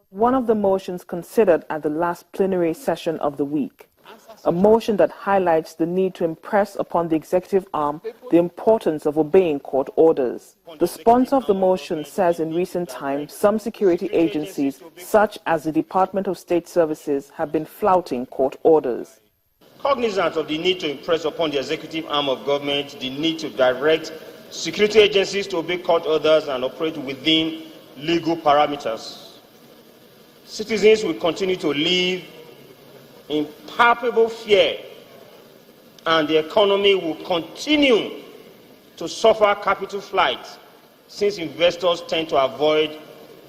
One of the motions considered at the last plenary session of the week, a motion that highlights the need to impress upon the executive arm the importance of obeying court orders. The sponsor of the motion says in recent times some security agencies, such as the Department of State Services, have been flouting court orders. Cognizant of the need to impress upon the executive arm of government the need to direct security agencies to obey court orders and operate within legal parameters, citizens will continue to live in palpable fear, and the economy will continue to suffer capital flight, since investors tend to avoid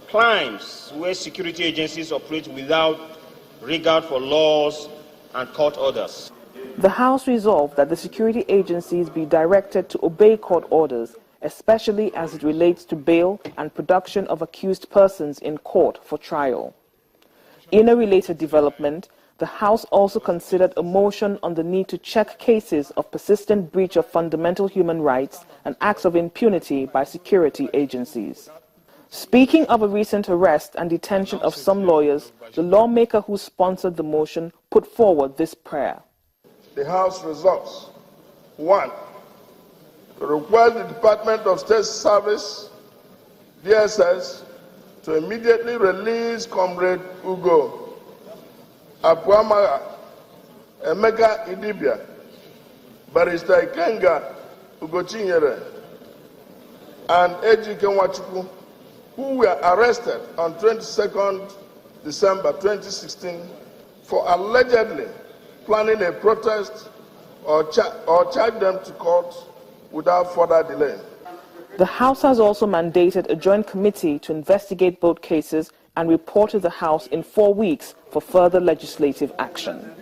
climes where security agencies operate without regard for laws and court orders. The House resolved that the security agencies be directed to obey court orders, especially as it relates to bail and production of accused persons in court for trial. In a related development, the House also considered a motion on the need to check cases of persistent breach of fundamental human rights and acts of impunity by security agencies. Speaking of a recent arrest and detention of some lawyers, the lawmaker who sponsored the motion put forward this prayer. The House resolves: 1. To request the Department of State Service, DSS, to immediately release Comrade Ugo Apuamaga, Emeka Idibia, Barrister Ikenga Ugochinyere, and Ejike Nwachukwu, who were arrested on 22nd December 2016 for allegedly planning a protest, or charge them to court without further delay. The House has also mandated a joint committee to investigate both cases and report to the House in 4 weeks for further legislative action.